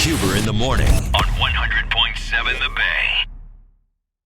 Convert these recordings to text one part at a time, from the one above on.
Huber in the morning on 100.7 The Bay.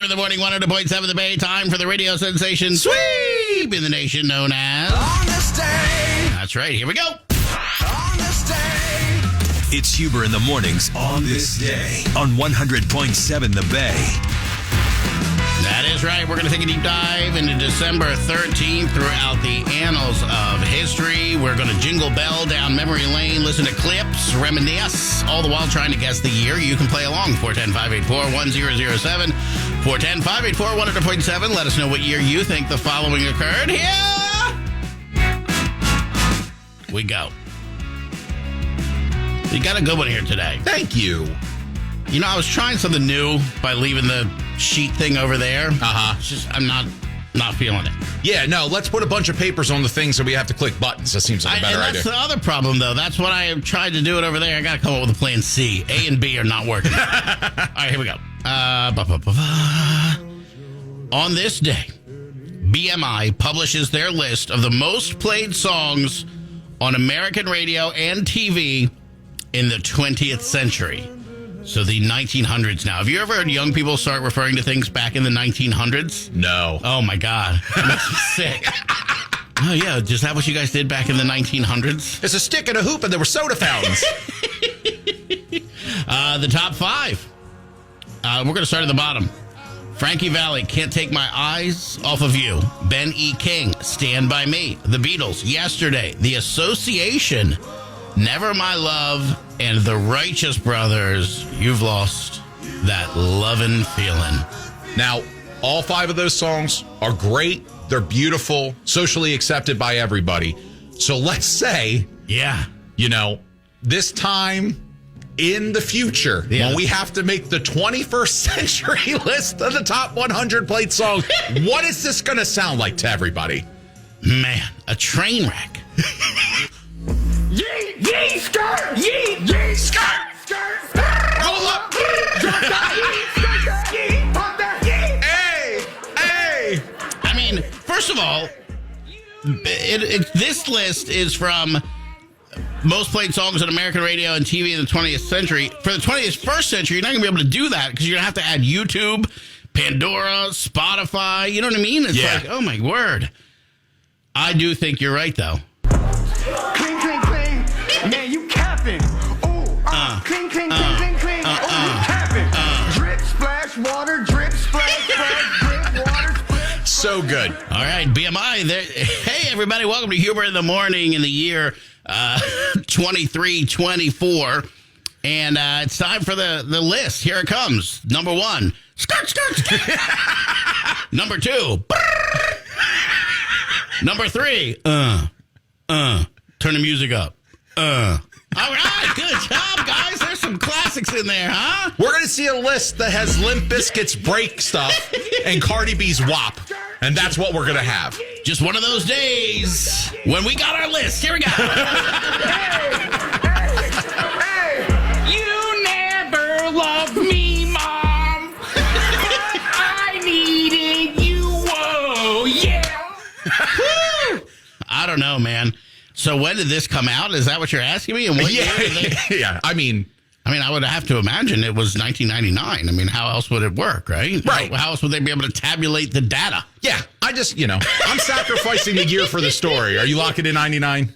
In the morning, 100.7 The Bay. Time for the radio sensation sweep in the nation known as On this day. That's right. Here we go. On this day. It's Huber in the mornings on this day on 100.7 The Bay. That is right. We're going to take a deep dive into December 13th throughout the annals of history. We're going to jingle bell down memory lane, listen to clips, reminisce, all the while trying to guess the year. You can play along. 410-584-1007. 410-584-100.7. Let us know what year you think the following occurred. Here we go. You got a good one here today. Thank you. You know, I was trying something new by leaving the sheet thing over there. It's just, I'm not feeling it. Yeah, no, let's put a bunch of papers on the thing so we have to click buttons. That seems like a better idea. That's the other problem, though. That's what I tried to do it over there. I got to come up with a plan C. A and B are not working. All right, here we go. On this day, BMI publishes their list of the most played songs on American radio and TV in the 20th century. So the 1900s now. Have you ever heard young people start referring to things back in the 1900s? No. Oh, my God. That makes me sick. Oh, yeah. Is that what you guys did back in the 1900s? It's a stick and a hoop and there were soda fountains. The top five. We're going to start at the bottom. Frankie Valli, Can't Take My Eyes Off of You. Ben E. King, Stand By Me. The Beatles, Yesterday. The Association, Never My Love. And the Righteous Brothers, You've Lost That Lovin' Feelin'. Now, all five of those songs are great. They're beautiful, socially accepted by everybody. So let's say, this time in the future, when we have to make the 21st century list of the top 100 played songs, what is this going to sound like to everybody? Man, a train wreck. Yee, yee, skirt, yee, yee, skirt, skirt, skirt. Roll up. Drop that, yee, skirt, that, yee, pop that, yee. Hey. I mean, first of all, this list is from most played songs on American radio and TV in the 20th century. For the 21st century, you're not going to be able to do that because you're going to have to add YouTube, Pandora, Spotify. You know what I mean? It's like, oh, my word. I do think you're right, though. Clean, clean, clean. Man, you capping. Ooh, clean, clean, clean, clean, clean. Ooh, you capping. Drip, splash, water, drip, splash, splash, drip, water, splash. So good. All right, BMI. Hey, everybody. Welcome to Huber in the Morning in the year 2324. And it's time for the list. Here it comes. Number one, skirt, skirt, skirt. Number two, number three, turn the music up. All right, good job, guys. There's some classics in there, huh? We're going to see a list that has Limp Bizkit's Break stuff and Cardi B's WAP. And that's what we're going to have. Just one of those days when we got our list. Here we go. Hey, you never loved me, Mom. I needed you. Whoa, yeah. I don't know, man. So when did this come out? Is that what you're asking me? And what year did they... Yeah. I mean, I would have to imagine it was 1999. I mean, how else would it work, right? Right. How else would they be able to tabulate the data? yeah, I just, I'm sacrificing the year for the story. Are you locking in 99?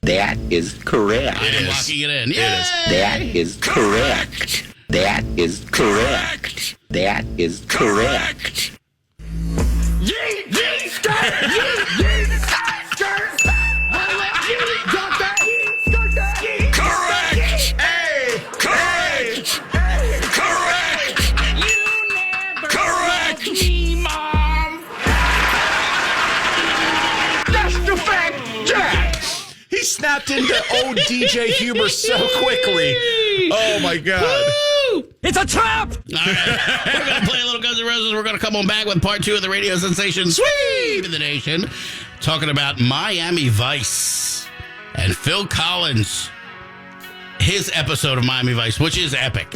That is correct. I am locking it in. It is. That is correct. That is correct. That is correct. Yee, yee, skirt, yee, yee, skirt, skirt. Roll up, yee, drop that, yee, skirt that, yee. Correct. Hey, correct. Hey, Correct. you never Correct. loved me, Mom. That's the fact, Jack. He snapped into old DJ Huber so quickly. Oh, my God. It's a trap. All right. We're going to play a little Guns N' Roses. We're going to come on back with part two of the radio sensation Sweep in the Nation. Talking about Miami Vice and Phil Collins. His episode of Miami Vice, which is epic.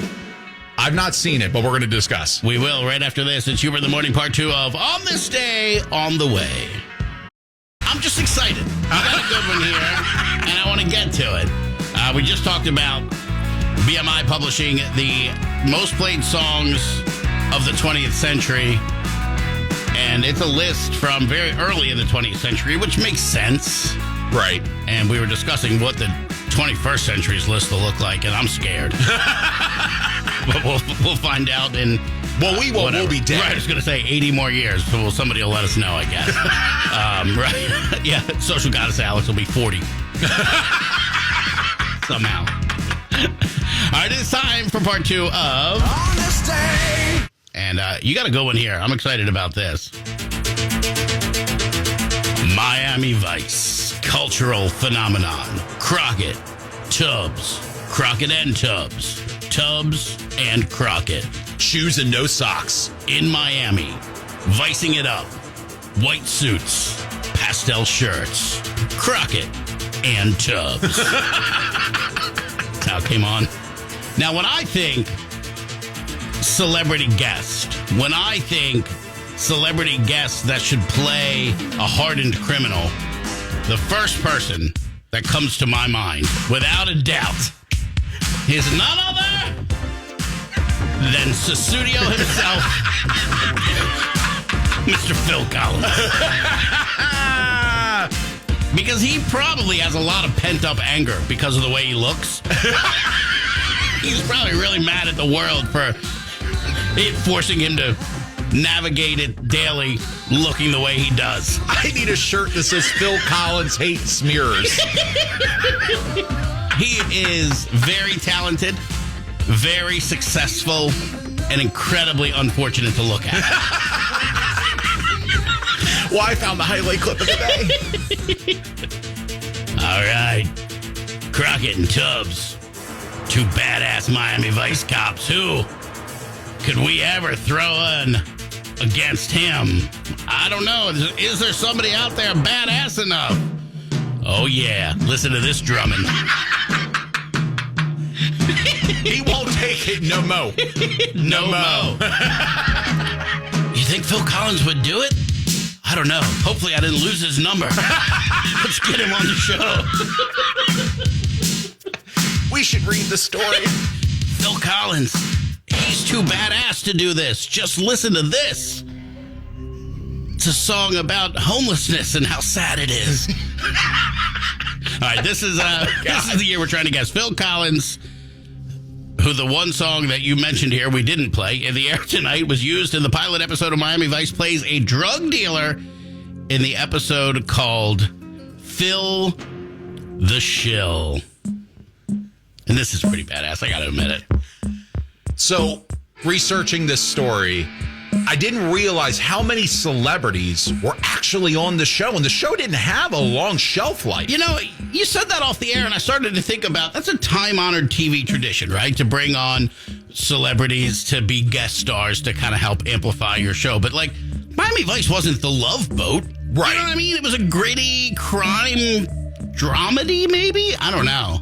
I've not seen it, but we're going to discuss. We will right after this. It's Huber in the Morning, part two of On This Day, On the Way. I'm just excited. I got a good one here, and I want to get to it. We just talked about BMI publishing the most played songs of the 20th century. And it's a list from very early in the 20th century, which makes sense. Right. And we were discussing what the 21st century's list will look like, and I'm scared. But we'll find out in... Well, we won't. We'll be dead. Right, I was going to say 80 more years, so somebody will let us know, I guess. Right. Yeah, social goddess Alex will be 40. Somehow. All right, it's time for part 2 of... On this day. And you got a good one here. I'm excited about this. Miami Vice. Cultural phenomenon. Crockett. Tubbs. Crockett and Tubbs. Tubbs and Crockett. Shoes and no socks. In Miami. Vicing it up. White suits. Pastel shirts. Crockett and Tubbs. That's how it came on. Now, when I think celebrity guest, when I think celebrity guest that should play a hardened criminal, the first person that comes to my mind, without a doubt, is none other than Sussudio himself, Mr. Phil Collins. Because he probably has a lot of pent-up anger because of the way he looks. He's probably really mad at the world for it forcing him to navigate it daily looking the way he does. I need a shirt that says Phil Collins hates mirrors. He is very talented, very successful, and incredibly unfortunate to look at. Well, I found the highlight clip of the day. All right. Crockett and Tubbs. Two badass Miami Vice cops. Who could we ever throw in against him? I don't know. Is there somebody out there badass enough? Oh, yeah. Listen to this drumming. He won't take it no mo. No mo. You think Phil Collins would do it? I don't know. Hopefully I didn't lose his number. Let's get him on the show. We should read the story. Phil Collins, he's too badass to do this. Just listen to this. It's a song about homelessness and how sad it is. All right, this is the year we're trying to guess. Phil Collins, who the one song that you mentioned here we didn't play in the air tonight, was used in the pilot episode of Miami Vice, plays a drug dealer in the episode called Phil the Shill. And this is pretty badass, I gotta admit it. So, researching this story, I didn't realize how many celebrities were actually on the show, and the show didn't have a long shelf life. You know, you said that off the air, and I started to think about, that's a time-honored TV tradition, right? To bring on celebrities to be guest stars to kind of help amplify your show. But, like, Miami Vice wasn't the Love Boat. Right. You know what I mean? It was a gritty crime dramedy, maybe? I don't know.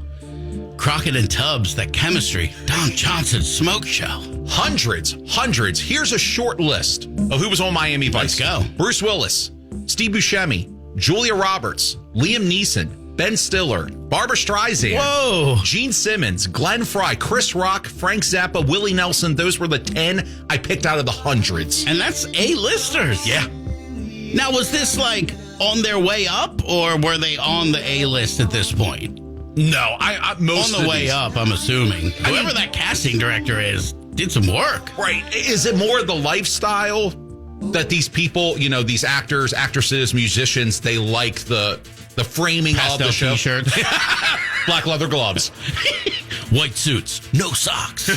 Crockett and Tubbs, that chemistry. Don Johnson's smoke show. Hundreds. Here's a short list of who was on Miami Vice. Let's go. Bruce Willis, Steve Buscemi, Julia Roberts, Liam Neeson, Ben Stiller, Barbra Streisand, Whoa. Gene Simmons, Glenn Fry, Chris Rock, Frank Zappa, Willie Nelson. Those were the 10 I picked out of the hundreds. And that's A-listers. Yeah. Now, was this like on their way up, or were they on the A-list at this point? No, I most on the of way these. up, I'm assuming. Whoever that casting director is did some work. Right. Is it more the lifestyle that these people, you know, these actors, actresses, musicians, they like the framing Pastel of the show? T-shirts. Black leather gloves. White suits. No socks.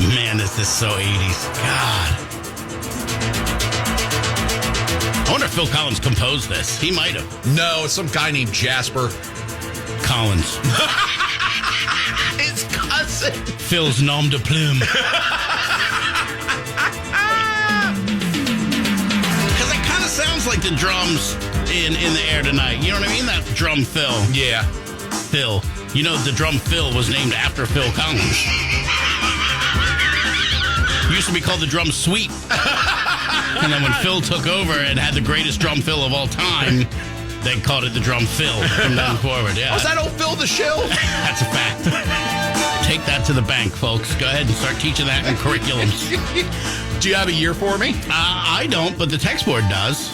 Man, this is so 80s. God. I wonder if Phil Collins composed this. He might have. No, it's some guy named Jasper Collins. His cousin. Phil's nom de plume. Because it kind of sounds like the drums in the air tonight. You know what I mean? That drum fill. Yeah. Phil. You know, the drum fill was named after Phil Collins. Used to be called the drum sweep. And then when Phil took over and had the greatest drum fill of all time, They called it the drum fill from then forward. Yeah, Was that old Phil the Shill? that's a fact. Take that to the bank, folks. Go ahead and start teaching that in curriculums. Do you have a year for me? I don't, but the text board does.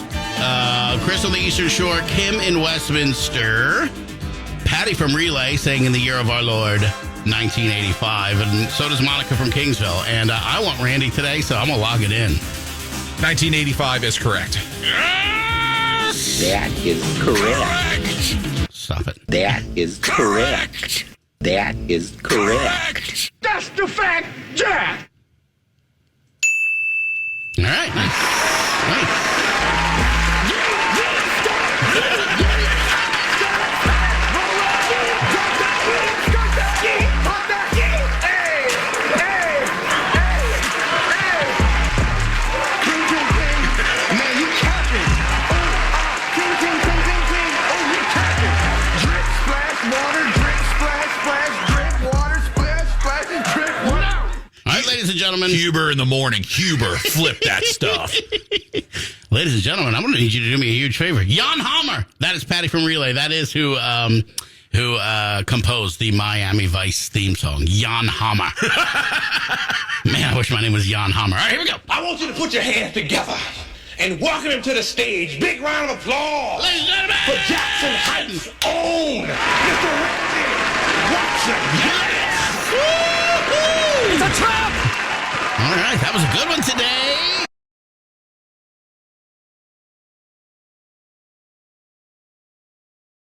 Chris on the Eastern Shore, Kim in Westminster, Patty from Relay saying in the year of our Lord, 1985, and so does Monica from Kingsville. And I want Randy today, so I'm going to log it in. 1985 is correct. That is correct. Stop it. That is correct. That is correct. That's the fact, Jack. All right, nice. Ladies and gentlemen. Huber in the morning. Huber, flip that stuff. Ladies and gentlemen, I'm going to need you to do me a huge favor. Jan Hammer. That is Patty from Relay. That is who composed the Miami Vice theme song. Jan Hammer. Man, I wish my name was Jan Hammer. All right, here we go. I want you to put your hands together and welcome him to the stage. Big round of applause Ladies and gentlemen. for Jackson Heights' own Mr. Randy Watson. Yes! Woo-hoo! It's a trap! All right, that was a good one today.